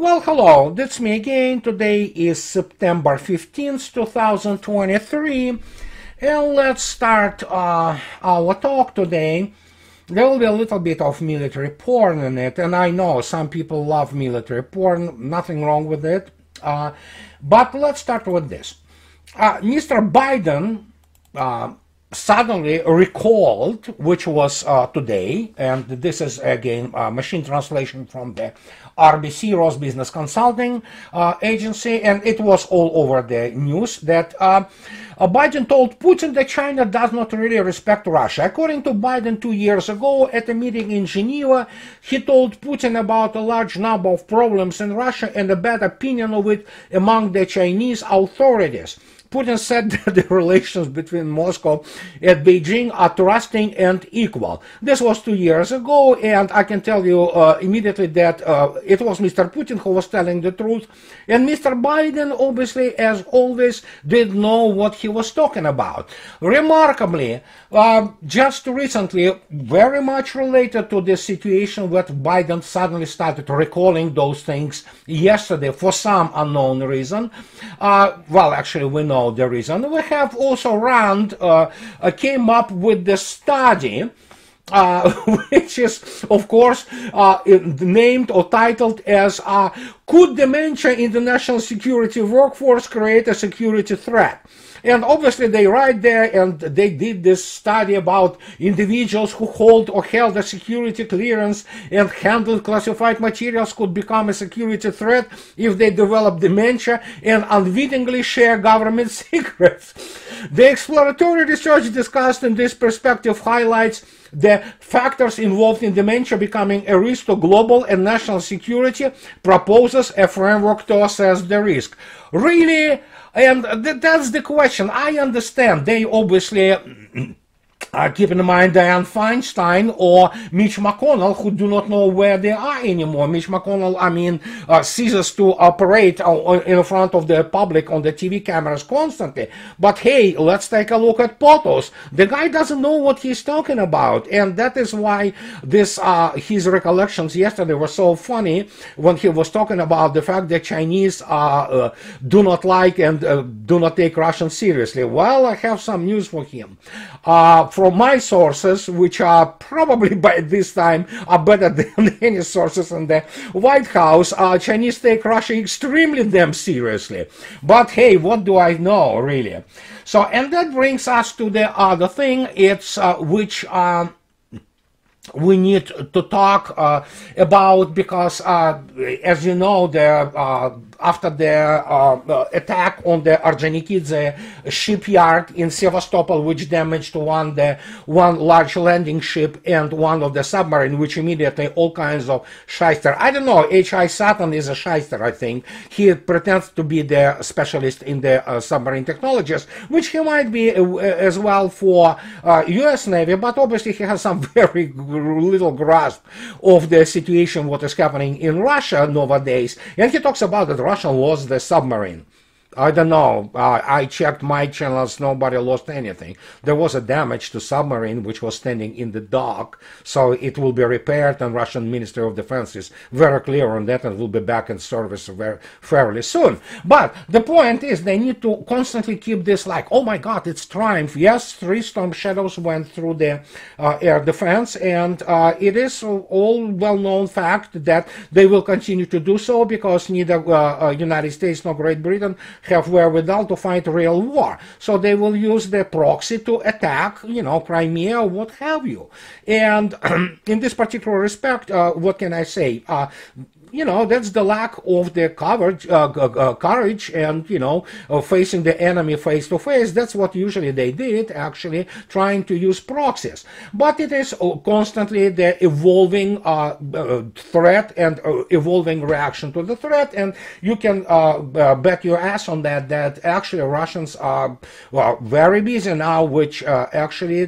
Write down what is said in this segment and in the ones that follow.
Well, hello, that's me again. Today is September 15th, 2023, and let's start our talk today. There will be a little bit of military porn in it, and I know some people love military porn, nothing wrong with it, but let's start with this. Mr. Biden suddenly recalled, which was today, and this is again machine translation from the RBC, Ross Business Consulting Agency, and it was all over the news that Biden told Putin that China does not really respect Russia. According to Biden 2 years ago at a meeting in Geneva, he told Putin about a large number of problems in Russia and a bad opinion of it among the Chinese authorities. Putin said that the relations between Moscow and Beijing are trusting and equal. This was 2 years ago, and I can tell you immediately that it was Mr. Putin who was telling the truth, and Mr. Biden, obviously, as always, didn't know what he was talking about. Remarkably, just recently, very much related to this situation that Biden suddenly started recalling those things yesterday for some unknown reason. Well, actually, we know the reason. We have also Rand came up with the study which is, of course, named or titled as Could Dementia in the National Security Workforce Create a Security Threat? And obviously they write there, and they did this study about individuals who hold or held a security clearance and handled classified materials could become a security threat if they develop dementia and unwittingly share government secrets. The exploratory research discussed in this perspective highlights the factors involved in dementia becoming a risk to global and national security, proposes a framework to assess the risk. Really? And that's the question. I understand they obviously keep in mind Dianne Feinstein or Mitch McConnell, who do not know where they are anymore. Mitch McConnell, I mean, ceases to operate in front of the public on the TV cameras constantly. But hey, let's take a look at POTUS. The guy doesn't know what he's talking about, and that is why this his recollections yesterday were so funny when he was talking about the fact that Chinese do not like and do not take Russians seriously. Well, I have some news for him. From my sources, which are probably by this time are better than any sources in the White House, Chinese take Russia extremely damn seriously. But hey, what do I know, really? So, and that brings us to the other thing, it's which we need to talk about, because as you know, after the attack on the Ordzhonikidze shipyard in Sevastopol, which damaged one large landing ship and one of the submarine, which immediately all kinds of shyster. I don't know, H.I. Sutton is a shyster, I think. He pretends to be the specialist in the submarine technologies, which he might be as well for U.S. Navy, but obviously he has some very little grasp of the situation, what is happening in Russia nowadays. And he talks about that Russia lost the submarine. I don't know. I checked my channels. Nobody lost anything. There was a damage to submarine which was standing in the dock, so it will be repaired, and Russian Ministry of Defense is very clear on that and will be back in service fairly soon. But the point is they need to constantly keep this like, oh my God, it's triumph. Yes, 3 Storm Shadows went through the air defense, and it is all well-known fact that they will continue to do so because neither United States nor Great Britain have wherewithal to fight real war. So they will use the proxy to attack, you know, Crimea or what have you. And in this particular respect, what can I say? You know, that's the lack of the courage and, you know, facing the enemy face to face. That's what usually they did, actually, trying to use proxies. But it is constantly the evolving threat and evolving reaction to the threat. And you can bet your ass on that, that actually Russians are very busy now, which actually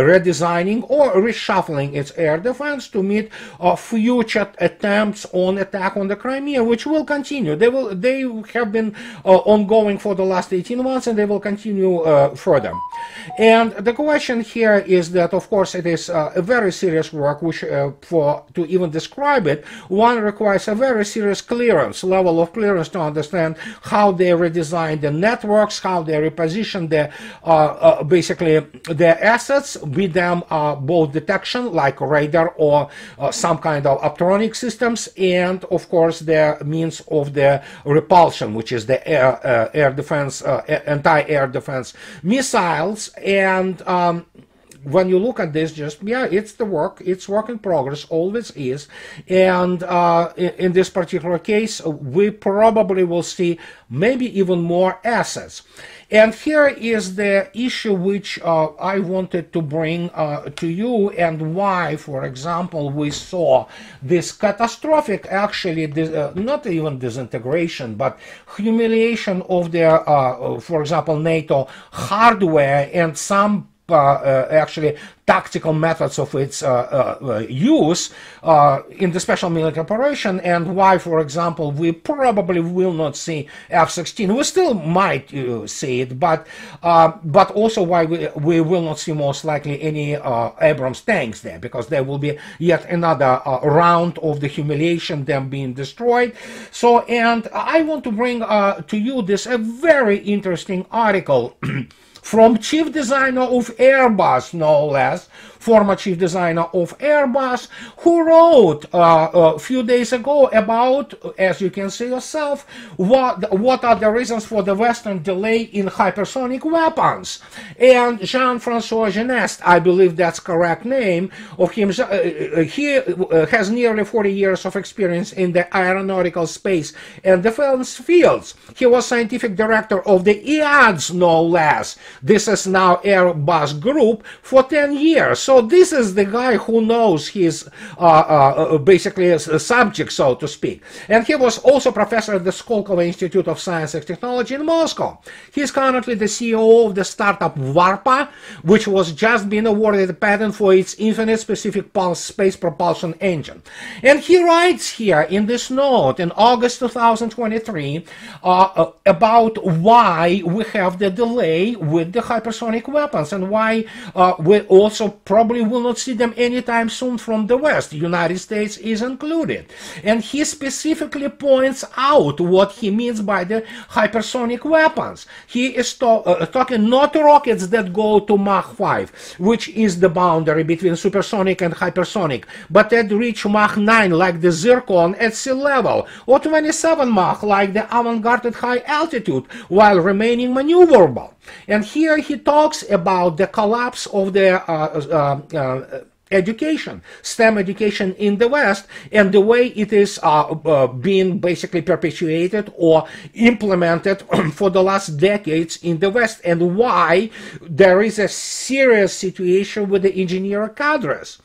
redesigning or reshuffling its air defense to meet future Soviet attempts on attack on the Crimea, which will continue. They have been ongoing for the last 18 months, and they will continue further. And the question here is that, of course, it is a very serious work, which to even describe it, one requires a very serious level of clearance to understand how they redesign the networks, how they reposition basically their assets, be them both detection, like radar or some kind of optronic systems, and of course the means of the repulsion, which is the air defense, anti-air defense missiles. And when you look at this, it's work in progress, always is. And in this particular case, we probably will see maybe even more assets. And here is the issue which I wanted to bring to you, and why, for example, we saw this catastrophic, actually, not even disintegration, but humiliation of the, for example, NATO hardware and some actually tactical methods of its use in the special military operation, and why, for example, we probably will not see F-16. We still might see it, but also why we will not see most likely any Abrams tanks there, because there will be yet another round of the humiliation, them being destroyed. So, and I want to bring to you this a very interesting article from chief designer of Airbus, no less, former chief designer of Airbus, who wrote a few days ago about, as you can see yourself, what are the reasons for the Western delay in hypersonic weapons. And Jean-François Genest, I believe that's correct name of him, he has nearly 40 years of experience in the aeronautical, space, and defense fields. He was scientific director of the EADS, no less. This is now Airbus Group for 10 years. So this is the guy who knows his basically a subject, so to speak. And he was also professor at the Skolkovo Institute of Science and Technology in Moscow. He is currently the CEO of the startup Varpa, which was just been awarded a patent for its infinite specific pulse space propulsion engine. And he writes here in this note in August 2023 about why we have the delay with the hypersonic weapons, and why we also probably will not see them anytime soon from the West, the United States is included. And he specifically points out what he means by the hypersonic weapons. He is talking not rockets that go to Mach 5, which is the boundary between supersonic and hypersonic, but that reach Mach 9 like the Zircon at sea level, or 27 Mach like the Avangard at high altitude, while remaining maneuverable. And here he talks about the collapse of the education, STEM education in the West, and the way it is being basically perpetuated or implemented for the last decades in the West, and why there is a serious situation with the engineer cadres.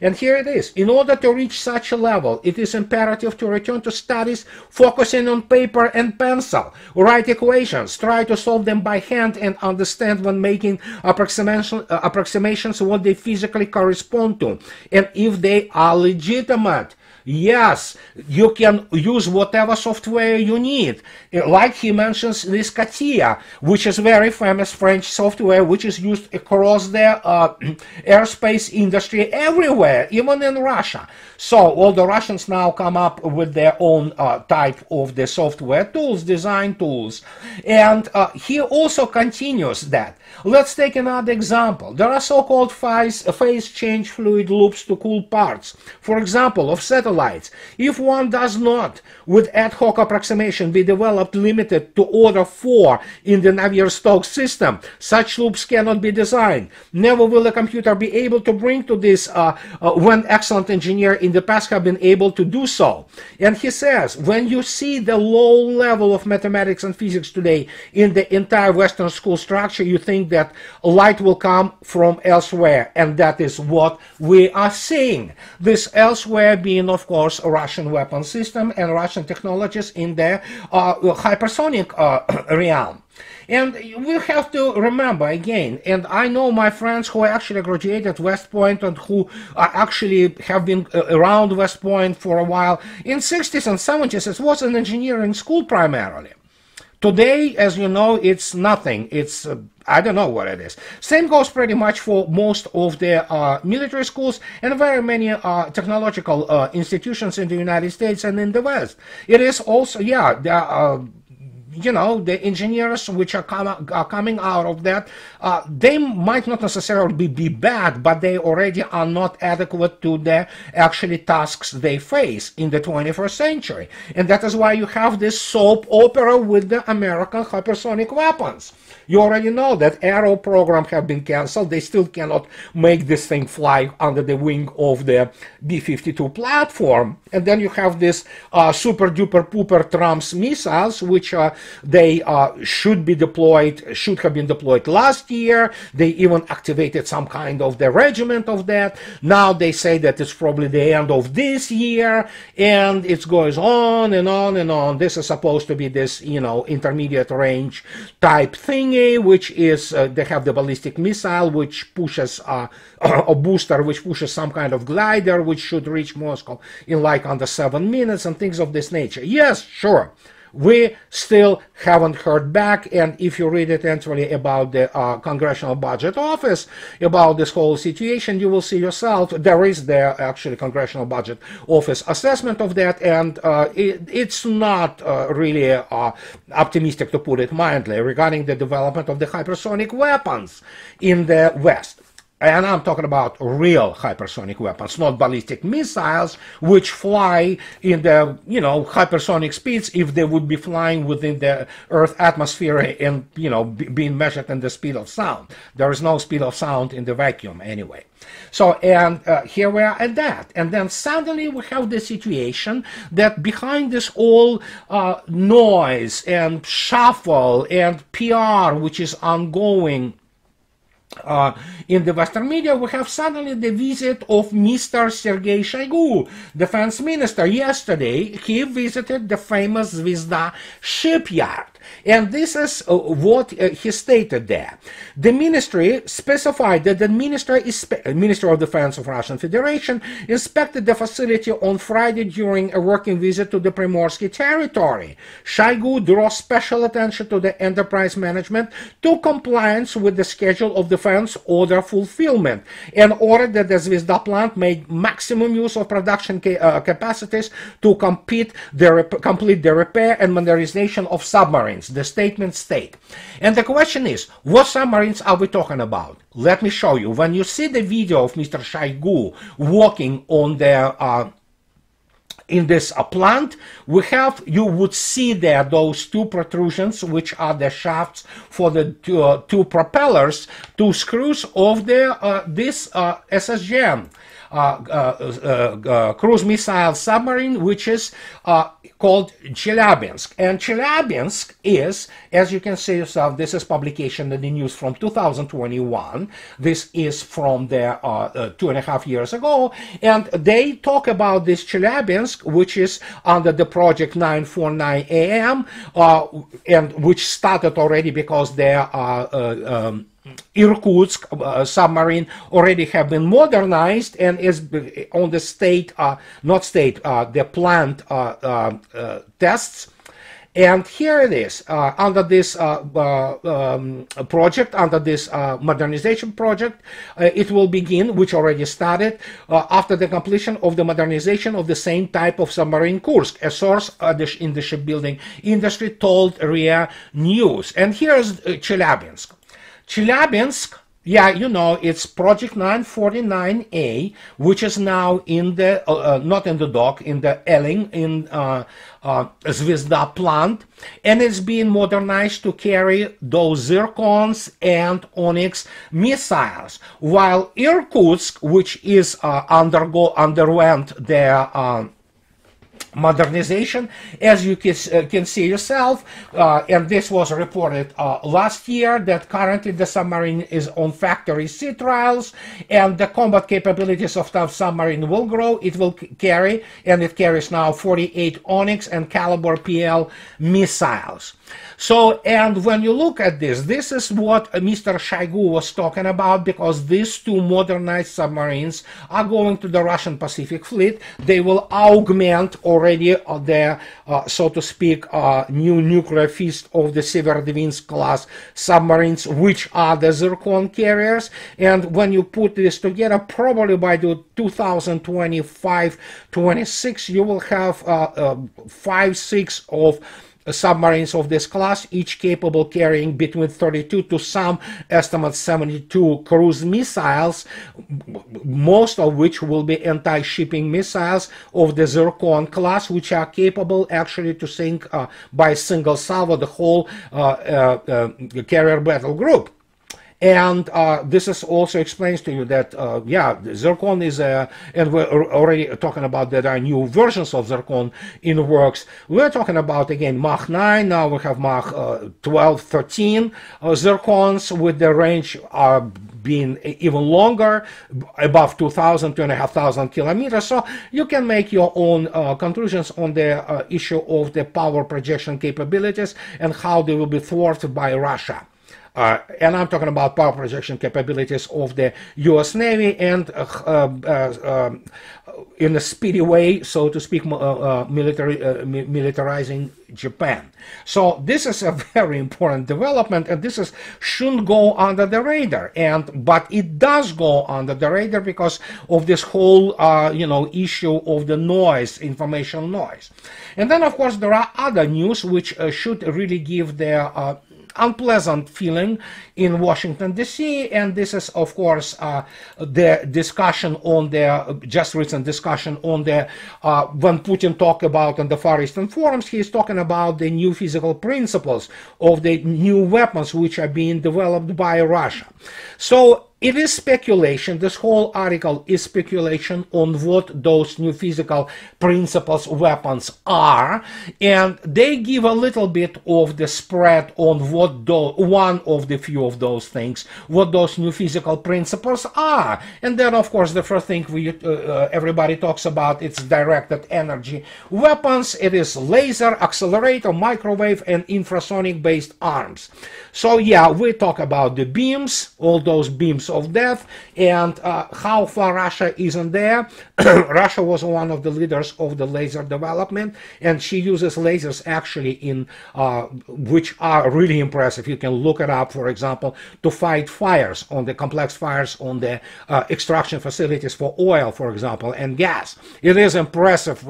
And here it is. In order to reach such a level, it is imperative to return to studies focusing on paper and pencil, write equations, try to solve them by hand, and understand when making approximations what they physically correspond to, and if they are legitimate. Yes, you can use whatever software you need. Like he mentions this CATIA, which is very famous French software, which is used across the aerospace industry everywhere, even in Russia. So all the Russians now come up with their own type of the software tools, design tools. And he also continues that. Let's take another example. There are so-called phase change fluid loops to cool parts. For example, of satellites. If one does not, with ad hoc approximation, be developed limited to order 4 in the Navier-Stokes system, such loops cannot be designed. Never will a computer be able to bring to this when excellent engineers in the past have been able to do so. And he says, when you see the low level of mathematics and physics today in the entire Western school structure, you think that light will come from elsewhere, and that is what we are seeing. This elsewhere being, of course, a Russian weapon system and Russian technologies in the hypersonic realm. And we have to remember again, and I know my friends who actually graduated West Point and who actually have been around West Point for a while. In 60s and 70s, it was an engineering school primarily. Today, as you know, it's nothing. It's, I don't know what it is. Same goes pretty much for most of the military schools and very many technological institutions in the United States and in the West. It is also, yeah, you know, the engineers which are coming out of that, they might not necessarily be bad, but they already are not adequate to the actually tasks they face in the 21st century. And that is why you have this soap opera with the American hypersonic weapons. You already know that Arrow program have been canceled. They still cannot make this thing fly under the wing of the B-52 platform. And then you have this super duper pooper Trump's missiles, which they should have been deployed last year. They even activated some kind of the regiment of that. Now they say that it's probably the end of this year, and it goes on and on and on. This is supposed to be this, you know, intermediate range type thingy, which is they have the ballistic missile, which pushes a booster, which pushes some kind of glider, which should reach Moscow in like under 7 minutes and things of this nature. Yes, sure. We still haven't heard back, and if you read attentively about the Congressional Budget Office, about this whole situation, you will see yourself, there is the actually Congressional Budget Office assessment of that, and it's not really optimistic, to put it mildly, regarding the development of the hypersonic weapons in the West. And I'm talking about real hypersonic weapons, not ballistic missiles, which fly in the, you know, hypersonic speeds if they would be flying within the Earth atmosphere and, you know, being measured in the speed of sound. There is no speed of sound in the vacuum anyway. So, and here we are at that. And then suddenly we have the situation that behind this all noise and shuffle and PR, which is ongoing, in the Western media, we have suddenly the visit of Mr. Sergei Shoigu, defense minister. Yesterday, he visited the famous Zvezda shipyard. And this is what he stated there. The ministry specified that the Minister of Defense of Russian Federation inspected the facility on Friday during a working visit to the Primorsky territory. Shoigu draws special attention to the enterprise management to compliance with the schedule of defense order fulfillment and ordered that the Zvezda plant make maximum use of production capacities to complete the repair and modernization of submarines. The statement state. And the question is, what submarines are we talking about? Let me show you. When you see the video of Mr. Shoigu walking on the in this plant, you would see there those two protrusions, which are the shafts for the two propellers, two screws of the this SSGM. Cruise missile submarine, which is called Chelyabinsk. And Chelyabinsk is, as you can see yourself, this is publication in the news from 2021. This is from the 2.5 years ago. And they talk about this Chelyabinsk, which is under the project 949 AM, and which started already because there are Irkutsk submarine already have been modernized and is on the the plant tests. And here it is, under this project, under this modernization project, it will begin, which already started, after the completion of the modernization of the same type of submarine Kursk, a source in the shipbuilding industry told RIA News. And here's Chelyabinsk. Chelyabinsk, yeah, you know, it's Project 949A, which is now in the, not in the dock, in the Elling, in Zvezda plant, and it's being modernized to carry those Zircons and Onyx missiles, while Irkutsk, which is underwent their modernization, as you can see yourself, and this was reported last year, that currently the submarine is on factory sea trials, and the combat capabilities of the submarine will grow. It will carry, and it carries now 48 Onyx and Caliber PL missiles. So, and when you look at this, this is what Mr. Shoigu was talking about, because these two modernized submarines are going to the Russian Pacific Fleet. They will augment already the, so to speak, new nuclear fist of the Severodvinsk class submarines, which are the Zircon carriers. And when you put this together, probably by the 2025-26, you will have 5-6 of submarines of this class, each capable carrying between 32 to some estimates 72 cruise missiles, most of which will be anti-shipping missiles of the Zircon class, which are capable actually to sink by single salvo the whole carrier battle group. And this is also explains to you that, yeah, Zircon is and we're already talking about that there are new versions of Zircon in works. We're talking about, again, Mach 9, now we have Mach 12, 13 Zircons with the range being even longer, above 2,000, 2,500 kilometers. So you can make your own conclusions on the issue of the power projection capabilities and how they will be thwarted by Russia. And I'm talking about power projection capabilities of the U.S. Navy and in a speedy way, so to speak, militarizing Japan. So this is a very important development, and this shouldn't go under the radar. But it does go under the radar because of this whole issue of the noise, information noise. And then, of course, there are other news which should really give the unpleasant feeling in Washington, D.C., and this is, of course, the discussion on the, just recent discussion on the, when Putin talked about on the Far Eastern forums, he's talking about the new physical principles of the new weapons which are being developed by Russia. So it is speculation, this whole article is speculation on what those new physical principles weapons are, and they give a little bit of the spread on what one of the few of those things, what those new physical principles are. And then, of course, the first thing everybody talks about, it's directed energy weapons. It is laser, accelerator, microwave, and infrasonic based arms. So yeah, we talk about the beams, all those beams of death, and how far Russia isn't there. Russia was one of the leaders of the laser development, and she uses lasers actually in which are really impressive. You can look it up, for example, to fight fires, on the complex fires on the extraction facilities for oil, for example, and gas. It is impressive.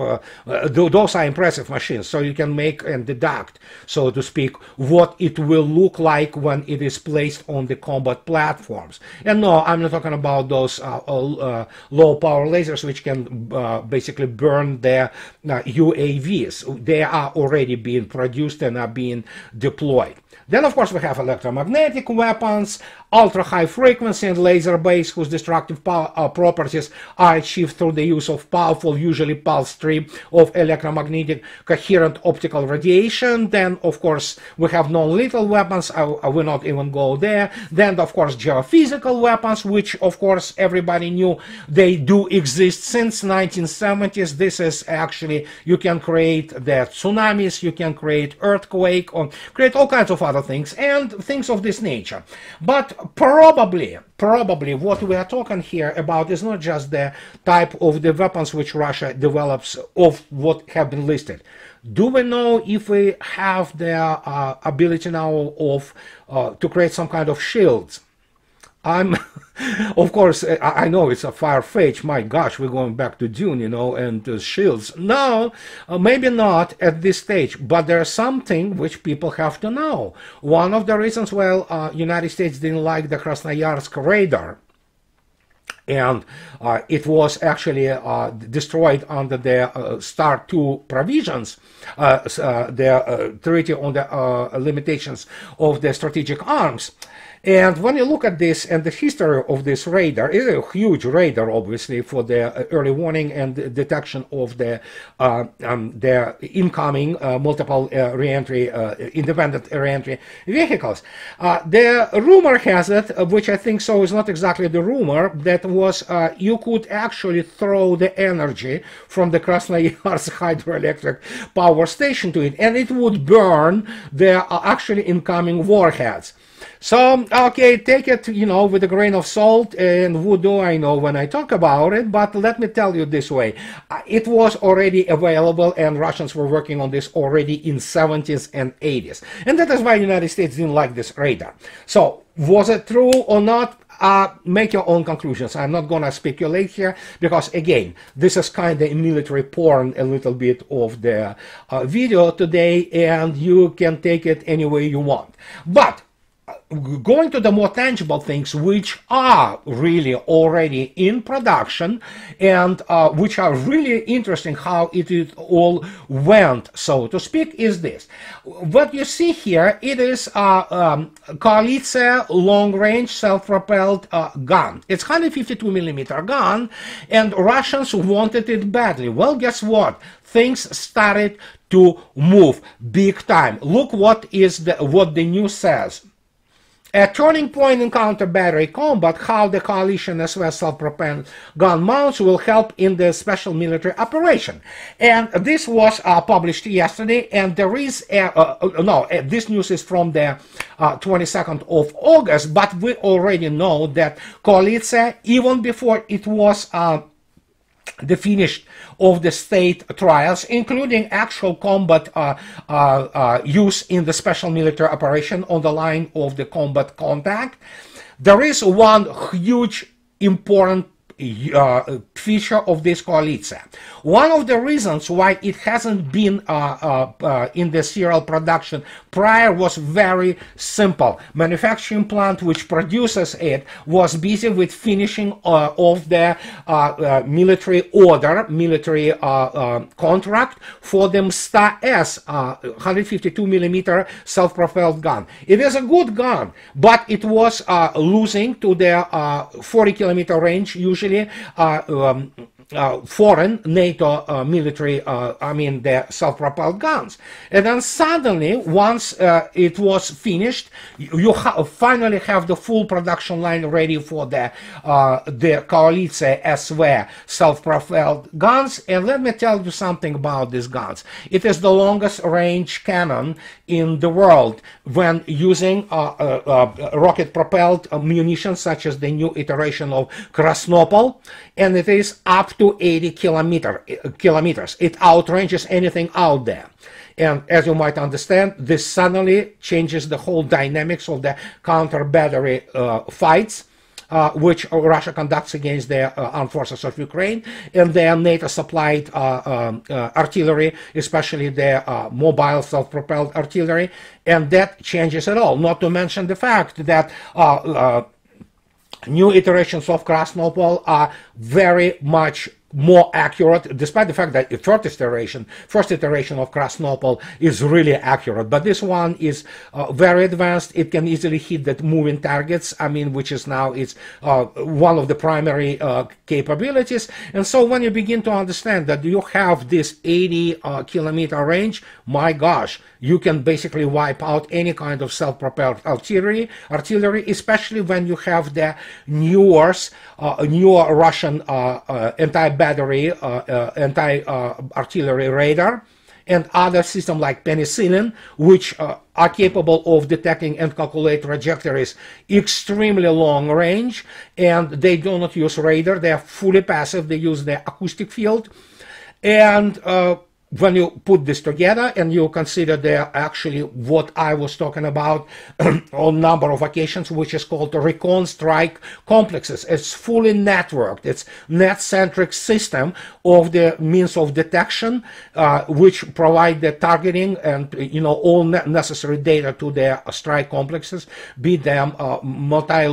Those are impressive machines, so you can make and deduct, so to speak, what it will look like when it is placed on the combat platforms. And no, I'm not talking about those low power lasers which can basically burn their UAVs. They are already being produced and are being deployed. Then, of course, we have electromagnetic weapons, ultra-high frequency and laser base, whose destructive properties are achieved through the use of powerful, usually pulse stream of electromagnetic coherent optical radiation. Then, of course, we have non-lethal weapons. I will not even go there. Then, of course, geophysical weapons, which, of course, everybody knew they do exist since 1970s. This is actually, you can create the tsunamis, you can create earthquake, or create all kinds of other things and things of this nature. But probably what we are talking here about is not just the type of the weapons which Russia develops of what have been listed. Do we know if we have the ability now of to create some kind of shields? Of course, I know it's a far-fetched. My gosh, we're going back to Dune, and shields. No, maybe not at this stage, but there's something which people have to know. One of the reasons, United States didn't like the Krasnoyarsk radar, and it was actually destroyed under the START II provisions, the treaty on the limitations of the strategic arms. And when you look at this and the history of this radar, it's a huge radar, obviously, for the early warning and detection of the incoming multiple re-entry, independent re-entry vehicles. The rumor has it, which I think so is not exactly the rumor, that was you could actually throw the energy from the Krasnoyarsk hydroelectric power station to it, and it would burn the actually incoming warheads. So, okay, take it, with a grain of salt, and what do I know when I talk about it, but let me tell you this way. It was already available, and Russians were working on this already in 70s and 80s. And that is why the United States didn't like this radar. So, was it true or not? Make your own conclusions. I'm not going to speculate here because, again, this is kind of military porn, a little bit of the video today, and you can take it any way you want. But going to the more tangible things, which are really already in production and which are really interesting how it all went, so to speak, is this. What you see here, it is Koalitsia long-range self-propelled gun. It's 152mm gun, and Russians wanted it badly. Well, guess what? Things started to move big time. Look what the news says. A turning point in counter-battery combat, how the coalition as well as self-propelled gun mounts will help in the special military operation. And this was published yesterday, and there is, this news is from the 22nd of August, but we already know that Koalitsia, even before it was the finish of the state trials, including actual combat use in the special military operation on the line of the combat contact. There is one huge important feature of this Koalitsia. One of the reasons why it hasn't been in the serial production prior was very simple. Manufacturing plant which produces it was busy with finishing of the military order, military contract for the Msta-S 152mm self-propelled gun. It is a good gun, but it was losing to the 40km range, usually foreign NATO military, the self-propelled guns. And then suddenly, once it was finished, you finally have the full production line ready for the Koalitsia SV self-propelled guns. And let me tell you something about these guns. It is the longest range cannon in the world when using rocket-propelled munitions such as the new iteration of Krasnopol, and it is up to 80 kilometers. It outranges anything out there. And as you might understand, this suddenly changes the whole dynamics of the counter-battery fights, which Russia conducts against the armed forces of Ukraine, and their NATO-supplied artillery, especially the mobile self-propelled artillery, and that changes it all. Not to mention the fact that new iterations of Krasnopol are very much more accurate, despite the fact that the first iteration of Krasnopol is really accurate, but this one is very advanced. It can easily hit that moving targets, which is now it's one of the primary capabilities. And so when you begin to understand that you have this 80-kilometer range, my gosh, you can basically wipe out any kind of self-propelled artillery, especially when you have the newer Russian anti-battery, anti-artillery radar, and other systems like penicillin, which are capable of detecting and calculate trajectories extremely long range, and they do not use radar. They are fully passive. They use the acoustic field. And when you put this together and you consider actually what I was talking about on a number of occasions, which is called the recon strike complexes. It's fully networked. It's net-centric system of the means of detection, which provide the targeting and all necessary data to the strike complexes, be them multiple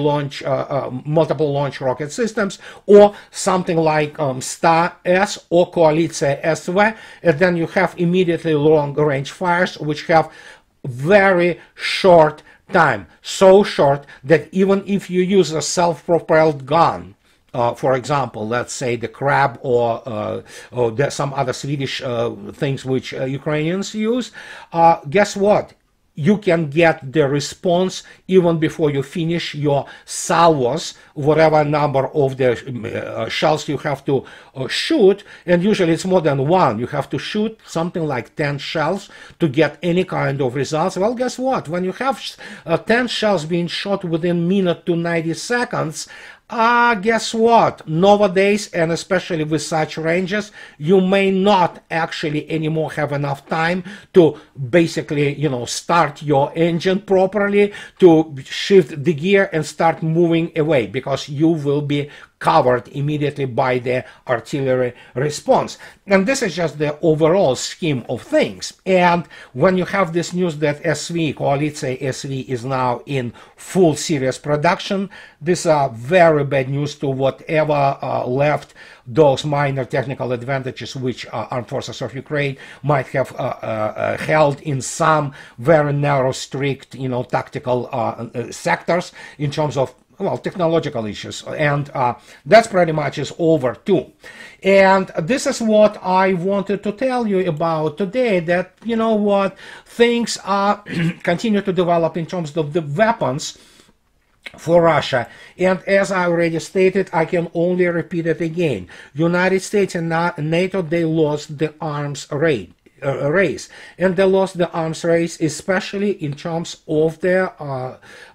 launch rocket systems or something like Msta-S or Koalitsia SV, and then you have immediately long-range fires, which have very short time, so short that even if you use a self-propelled gun, for example, let's say the Crab or there's some other Swedish things which Ukrainians use, guess what? You can get the response even before you finish your salvos, whatever number of the shells you have to shoot, and usually it's more than one. You have to shoot something like 10 shells to get any kind of results. Well, guess what? When you have 10 shells being shot within minute to 90 seconds, guess what? Nowadays, and especially with such ranges, you may not actually anymore have enough time to basically, start your engine properly, to shift the gear and start moving away, because you will be covered immediately by the artillery response. And this is just the overall scheme of things. And when you have this news that SV, Koalitsiya SV, is now in full serious production, this is very bad news to whatever left those minor technical advantages which armed forces of Ukraine might have held in some very narrow, strict, tactical sectors in terms of technological issues, and that's pretty much is over too. And this is what I wanted to tell you about today, that, things continue to develop in terms of the weapons for Russia. And as I already stated, I can only repeat it again. United States and NATO, they lost the arms race. And they lost the arms race, especially in terms of the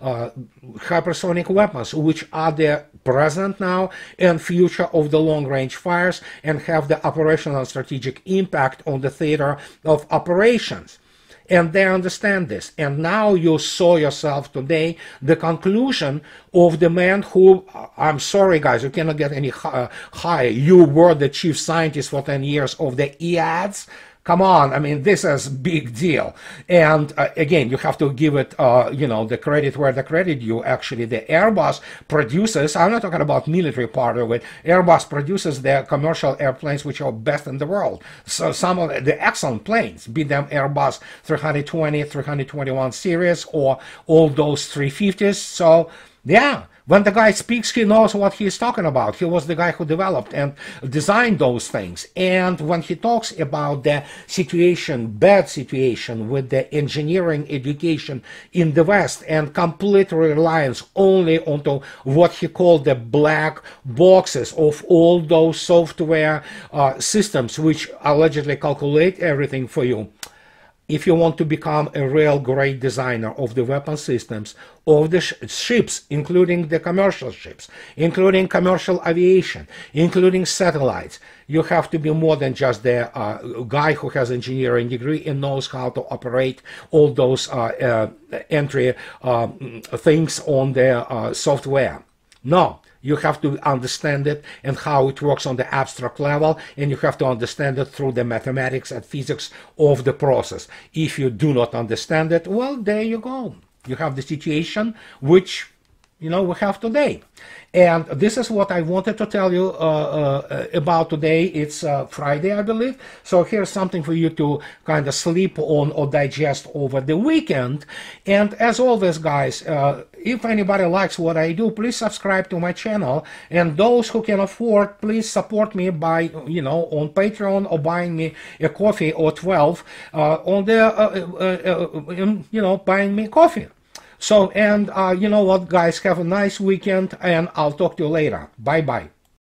hypersonic weapons, which are the present now and future of the long-range fires, and have the operational and strategic impact on the theater of operations. And they understand this. And now you saw yourself today the conclusion of the man who, I'm sorry guys, you cannot get any higher. You were the chief scientist for 10 years of the EADS. Come on, I mean, this is a big deal. And again, you have to give it, the credit where the credit due. Actually, the Airbus produces, I'm not talking about military part of it, Airbus produces the commercial airplanes which are best in the world. So some of the excellent planes, be them Airbus 320, 321 series, or all those 350s. So, yeah. When the guy speaks, he knows what he's talking about. He was the guy who developed and designed those things. And when he talks about the situation, bad situation with the engineering education in the West and complete reliance only onto what he called the black boxes of all those software systems which allegedly calculate everything for you. If you want to become a real great designer of the weapon systems, of the ships, including the commercial ships, including commercial aviation, including satellites, you have to be more than just the guy who has engineering degree and knows how to operate all those entry things on the software. No. You have to understand it and how it works on the abstract level, and you have to understand it through the mathematics and physics of the process. If you do not understand it, well, there you go. You have the situation which, we have today. And this is what I wanted to tell you about today. It's Friday, I believe. So here's something for you to kind of sleep on or digest over the weekend. And as always, guys, if anybody likes what I do, please subscribe to my channel. And those who can afford, please support me by, on Patreon or buying me a coffee or 12 on the, buying me coffee. So, and you know what, guys, have a nice weekend, and I'll talk to you later. Bye-bye.